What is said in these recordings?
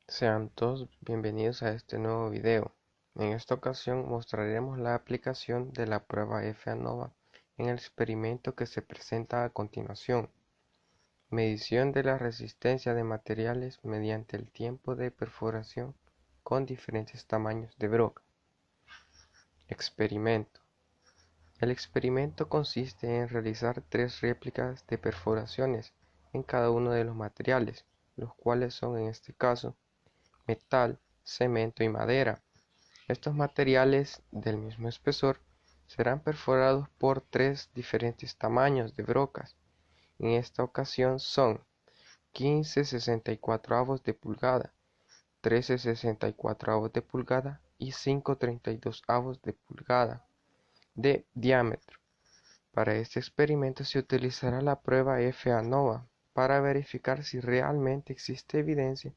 Sean todos bienvenidos a este nuevo video. En esta ocasión mostraremos la aplicación de la prueba F-ANOVA en el experimento que se presenta a continuación. Medición de la resistencia de materiales mediante el tiempo de perforación con diferentes tamaños de broca. Experimento. El experimento consiste en realizar 3 réplicas de perforaciones en cada uno de los materiales, los cuales son en este caso metal, cemento y madera. Estos materiales del mismo espesor serán perforados por 3 diferentes tamaños de brocas. En esta ocasión son 15/64 de pulgada, 13/64 de pulgada y 5/32 de pulgada de diámetro. Para este experimento se utilizará la prueba F-ANOVA para verificar si realmente existe evidencia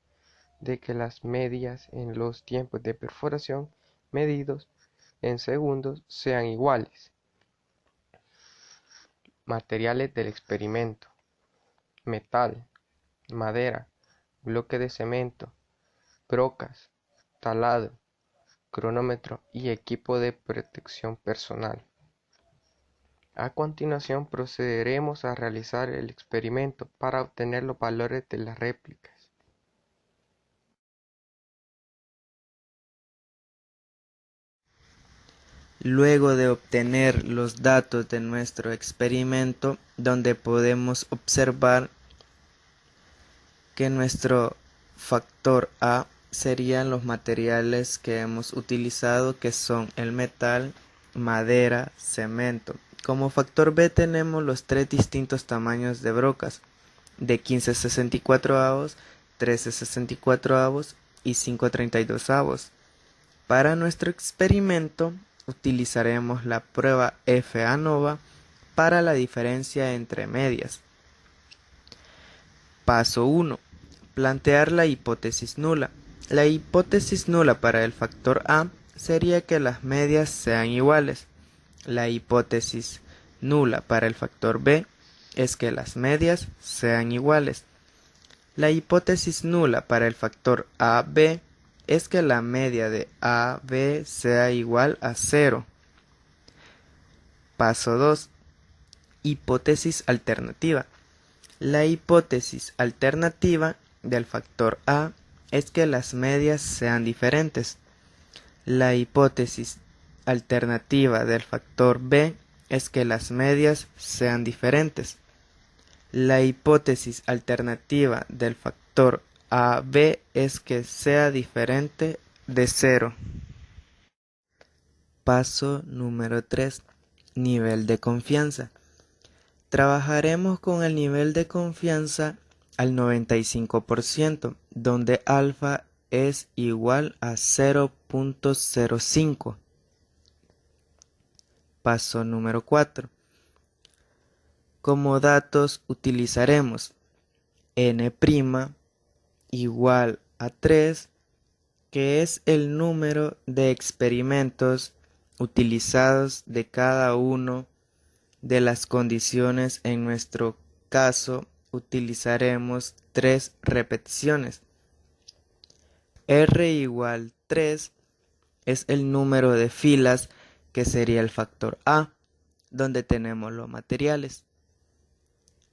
de que las medias en los tiempos de perforación medidos en segundos sean iguales. Materiales del experimento: metal, madera, bloque de cemento, brocas, taladro, cronómetro y equipo de protección personal. A continuación procederemos a realizar el experimento para obtener los valores de las réplicas. Luego de obtener los datos de nuestro experimento, donde podemos observar que nuestro factor A serían los materiales que hemos utilizado, que son el metal, madera, cemento. Como factor B tenemos los 3 distintos tamaños de brocas, de 15/64, 13/64 y 5/32. Para nuestro experimento utilizaremos la prueba F-ANOVA para la diferencia entre medias. Paso 1. Plantear la hipótesis nula. La hipótesis nula para el factor A sería que las medias sean iguales. La hipótesis nula para el factor B es que las medias sean iguales. La hipótesis nula para el factor AB es que la media de AB sea igual a 0. Paso 2. Hipótesis alternativa. La hipótesis alternativa del factor A es que las medias sean diferentes. La hipótesis alternativa del factor B es que las medias sean diferentes. La hipótesis alternativa del factor AB es que sea diferente de 0. Paso número 3. Nivel de confianza. Trabajaremos con el nivel de confianza al 95%, donde alfa es igual a 0.05. Paso número 4. Como datos utilizaremos n' igual a 3, que es el número de experimentos utilizados de cada uno de las condiciones. En nuestro caso utilizaremos 3 repeticiones. R igual 3 es el número de filas, que sería el factor A, donde tenemos los materiales.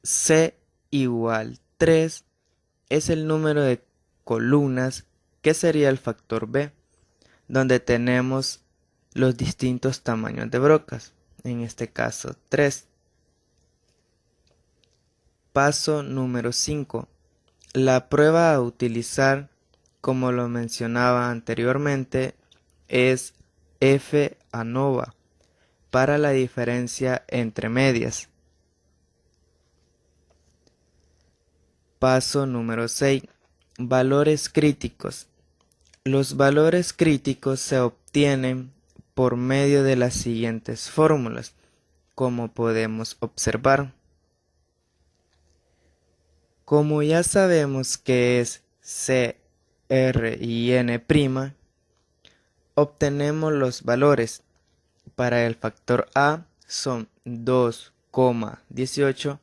C igual 3 es el número de columnas, que sería el factor B, donde tenemos los distintos tamaños de brocas, en este caso 3. Paso número 5. La prueba a utilizar, como lo mencionaba anteriormente, es F-ANOVA para la diferencia entre medias. Paso número 6. Valores críticos. Los valores críticos se obtienen por medio de las siguientes fórmulas, como podemos observar. Como ya sabemos que es C, R y N', obtenemos los valores. Para el factor A son 2,18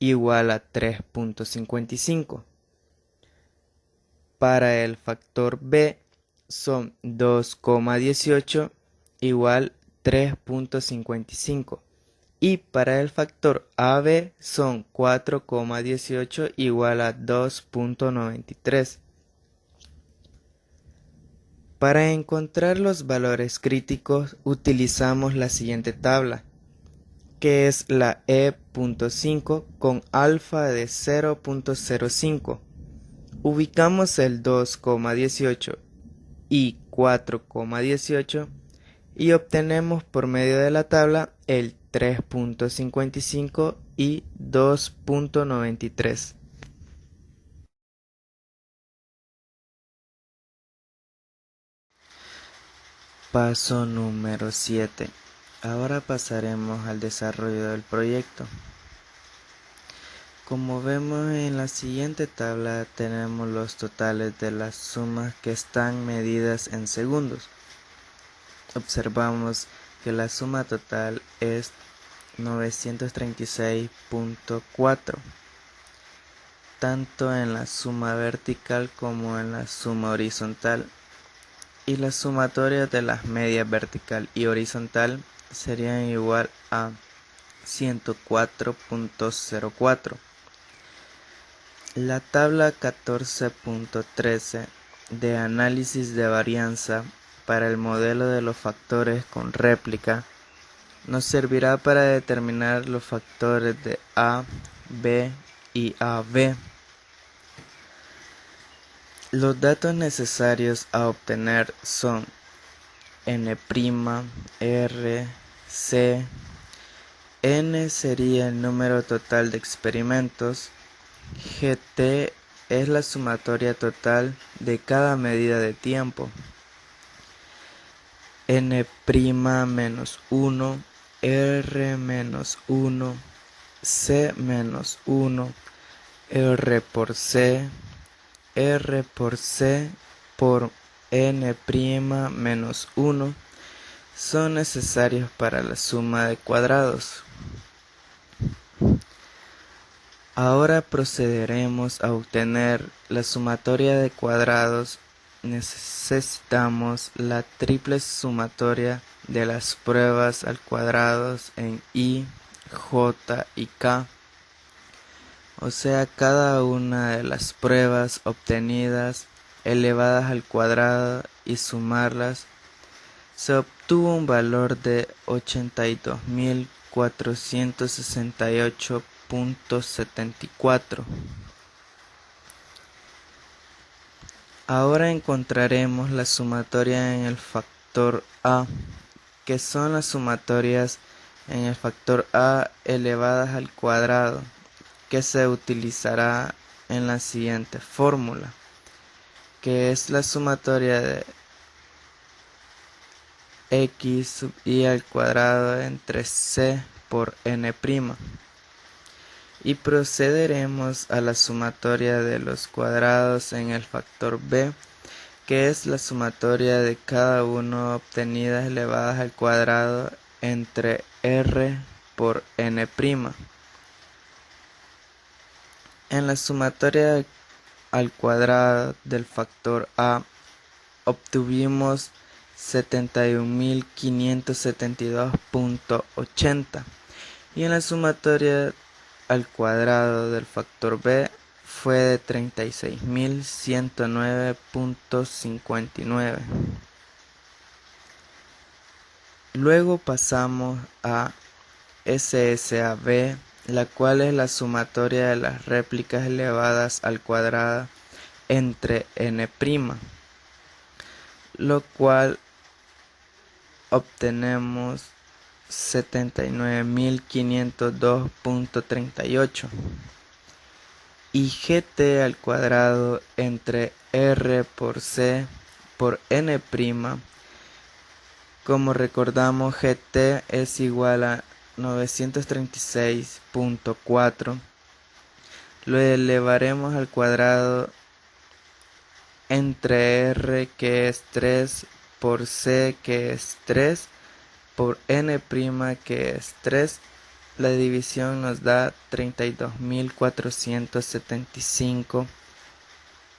igual a 3.55. para el factor b son 2,18 igual 3,55 y para el factor AB son 4,18 igual a 2,93. Para encontrar los valores críticos utilizamos la siguiente tabla, que es la E.5 con alfa de 0,05. Ubicamos el 2,18 y 4,18 y obtenemos por medio de la tabla el 3,55 y 2,93. Paso número 7. Ahora pasaremos al desarrollo del proyecto. Como vemos en la siguiente tabla tenemos los totales de las sumas que están medidas en segundos. Observamos que la suma total es 936,4, tanto en la suma vertical como en la suma horizontal, y la sumatoria de las medias vertical y horizontal serían igual a 104,04. La tabla 14.13 de análisis de varianza para el modelo de los factores con réplica nos servirá para determinar los factores de A, B y AB. Los datos necesarios a obtener son N', R, C. N sería el número total de experimentos. GT es la sumatoria total de cada medida de tiempo. N' menos 1, R menos 1, C menos 1, R por C por N' menos 1 son necesarios para la suma de cuadrados. Ahora procederemos a obtener la sumatoria de cuadrados. Necesitamos la triple sumatoria de las pruebas al cuadrado en I, J y K. O sea, cada una de las pruebas obtenidas elevadas al cuadrado y sumarlas, se obtuvo un valor de 82.468,74. Ahora encontraremos la sumatoria en el factor A, que son las sumatorias en el factor A elevadas al cuadrado, que se utilizará en la siguiente fórmula, que es la sumatoria de x sub i al cuadrado entre c por n'. Y procederemos a la sumatoria de los cuadrados en el factor b, que es la sumatoria de cada uno obtenidas elevadas al cuadrado entre r por n'. En la sumatoria al cuadrado del factor a obtuvimos 71.572,80 y en la sumatoria al cuadrado del factor b fue de 36.109,59. Luego pasamos a SSAB, la cual es la sumatoria de las réplicas elevadas al cuadrado entre n', lo cual obtenemos 79.502,38 y GT al cuadrado entre R por C por N'. Como recordamos, GT es igual a 936,4. Lo elevaremos al cuadrado entre R, que es 3, por C, que es 3, por N', que es 3. La división nos da 32.475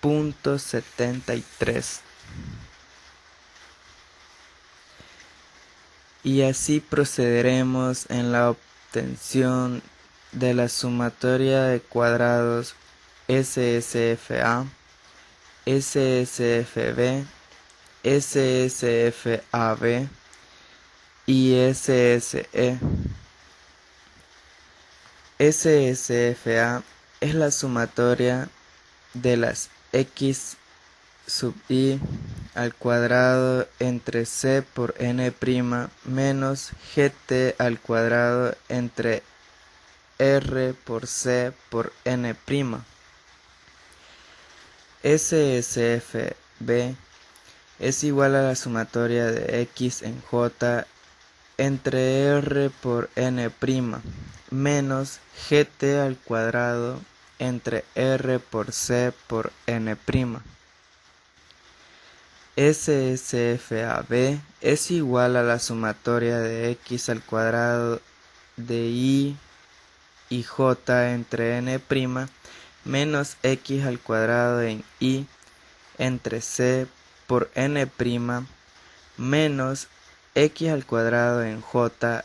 16.73. Y así procederemos en la obtención de la sumatoria de cuadrados SSFA, SSFB, SSFAB y SSE. SSFA es la sumatoria de las x sub i al cuadrado entre c por n' menos gt al cuadrado entre r por c por n'. SSFB es igual a la sumatoria de x en j entre r por n' menos gt al cuadrado entre r por c por n'. SSFAB es igual a la sumatoria de x al cuadrado de y j entre n' menos x al cuadrado en y entre c por n' menos x al cuadrado en j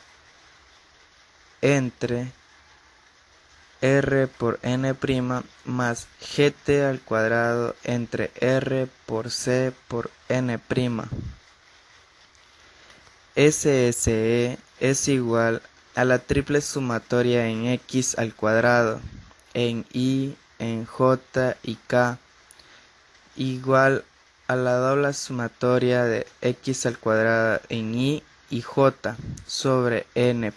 entre r por n' más gt al cuadrado entre r por c por n'. SSE es igual a la triple sumatoria en x al cuadrado, en y, en j y k, igual a la doble sumatoria de x al cuadrado en y j sobre n'.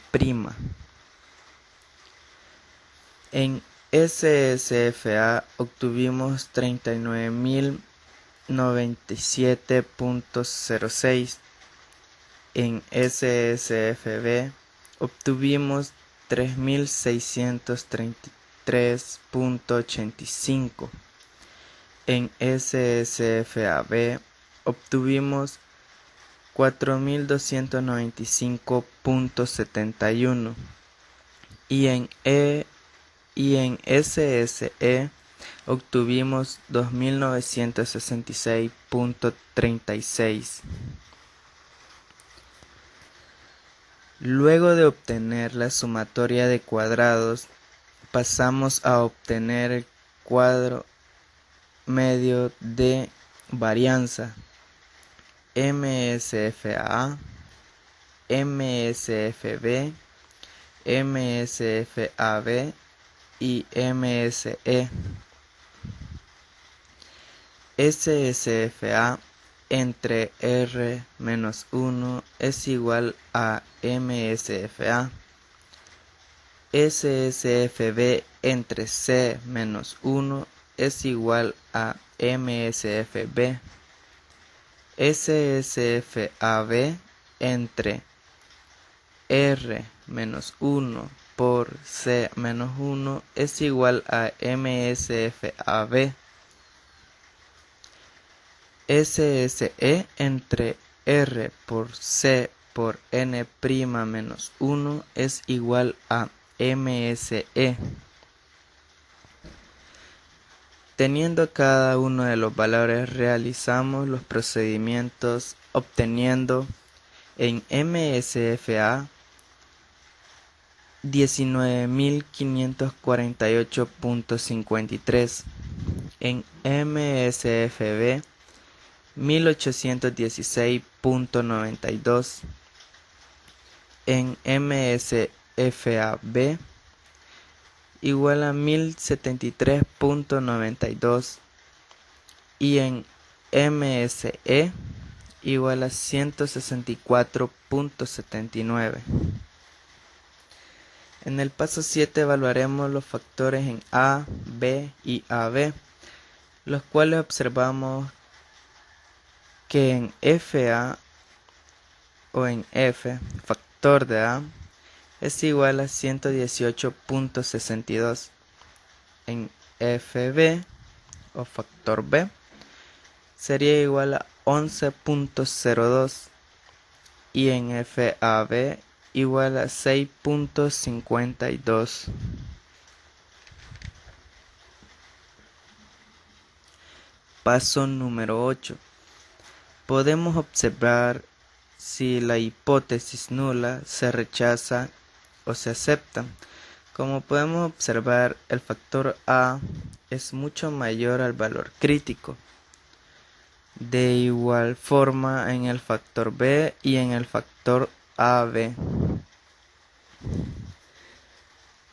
En SSFA obtuvimos 39.097.06. En SSFB obtuvimos 3.633.85. En SSFAB obtuvimos 4.295.71. Y en SSE obtuvimos 2.966.36. Luego de obtener la sumatoria de cuadrados, pasamos a obtener el cuadro medio de varianza MSFA, MSFB, MSFAB y MSE. SSFA entre R-1 es igual a MSFA. SSFB entre C-1 es igual a MSFB. SSFAB entre R-1 por C-1 es igual a MSFAB. SSE entre R por C por N' menos 1 es igual a MSE. Teniendo cada uno de los valores, realizamos los procedimientos obteniendo en MSFA 19.548.53, en MSFB 1816.92, en MSFAB igual a 1073.92 y en MSE igual a 164.79. En el paso 7 evaluaremos los factores en A, B y AB, los cuales observamos que en FA o en F, factor de A, es igual a 118.62. En FB o factor B sería igual a 11.02 y en FAB igual a 6.52. Paso número 8. Podemos observar si la hipótesis nula se rechaza o se acepta. Como podemos observar, el factor A es mucho mayor al valor crítico. De igual forma en el factor B y en el factor AB.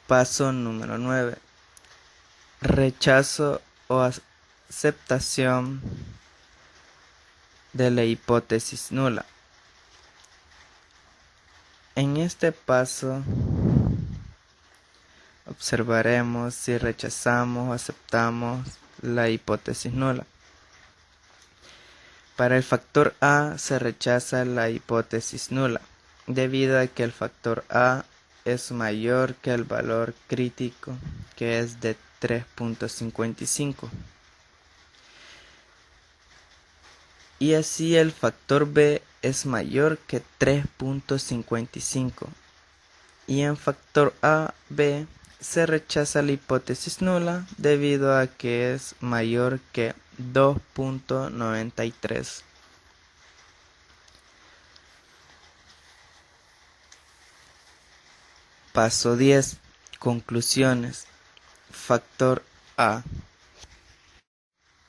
Paso número 9. Rechazo o aceptación de la hipótesis nula. En este paso observaremos si rechazamos o aceptamos la hipótesis nula. Para el factor A se rechaza la hipótesis nula, debido a que el factor A es mayor que el valor crítico, que es de 3.55. Y así el factor B es mayor que 3.55. Y en factor AB se rechaza la hipótesis nula debido a que es mayor que 2.93. Paso 10. Conclusiones. Factor A.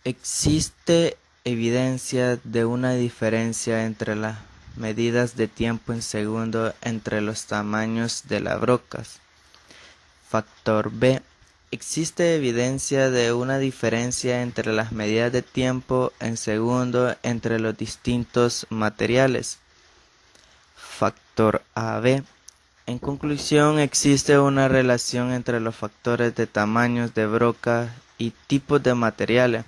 Existe evidencia de una diferencia entre las medidas de tiempo en segundo entre los tamaños de las rocas. Factor B. Existe evidencia de una diferencia entre las medidas de tiempo en segundo entre los distintos materiales. Factor AB. En conclusión, existe una relación entre los factores de tamaños de brocas y tipos de materiales,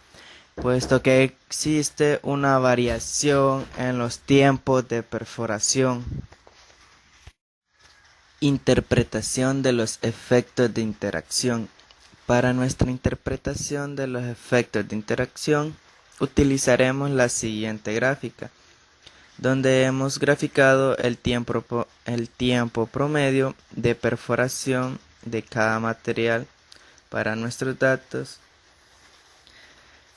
puesto que existe una variación en los tiempos de perforación. Interpretación de los efectos de interacción. Para nuestra interpretación de los efectos de interacción, utilizaremos la siguiente gráfica, donde hemos graficado el tiempo promedio de perforación de cada material para nuestros datos.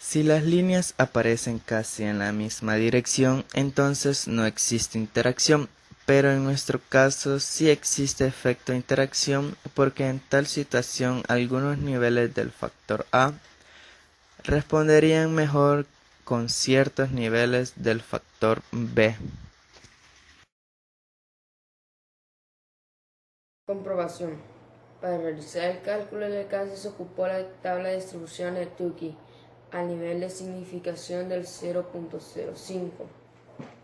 Si las líneas aparecen casi en la misma dirección, entonces no existe interacción, pero en nuestro caso sí existe efecto de interacción, porque en tal situación algunos niveles del factor A responderían mejor con ciertos niveles del factor B. Comprobación. Para realizar el cálculo del alcance se ocupó la tabla de distribución de Tukey al nivel de significación del 0.05.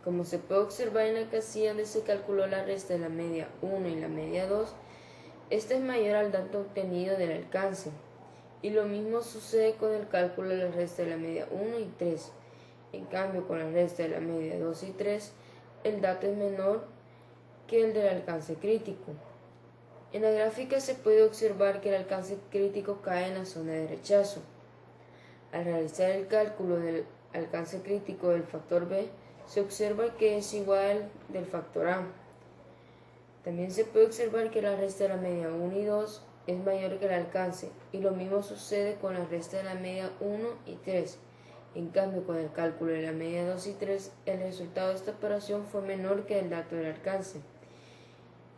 Como se puede observar en la casilla donde se calculó la resta de la media 1 y la media 2, esta es mayor al dato obtenido del alcance. Y lo mismo sucede con el cálculo de la resta de la media 1 y 3. En cambio, con la resta de la media 2 y 3, el dato es menor que el del alcance crítico. En la gráfica se puede observar que el alcance crítico cae en la zona de rechazo. Al realizar el cálculo del alcance crítico del factor B, se observa que es igual al del factor A. También se puede observar que la resta de la media 1 y 2 es mayor que el alcance, y lo mismo sucede con la resta de la media 1 y 3. En cambio, con el cálculo de la media 2 y 3, el resultado de esta operación fue menor que el dato del alcance.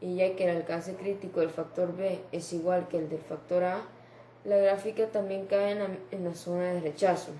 Y ya que el alcance crítico del factor B es igual que el del factor A, la gráfica también cae en la zona de rechazo.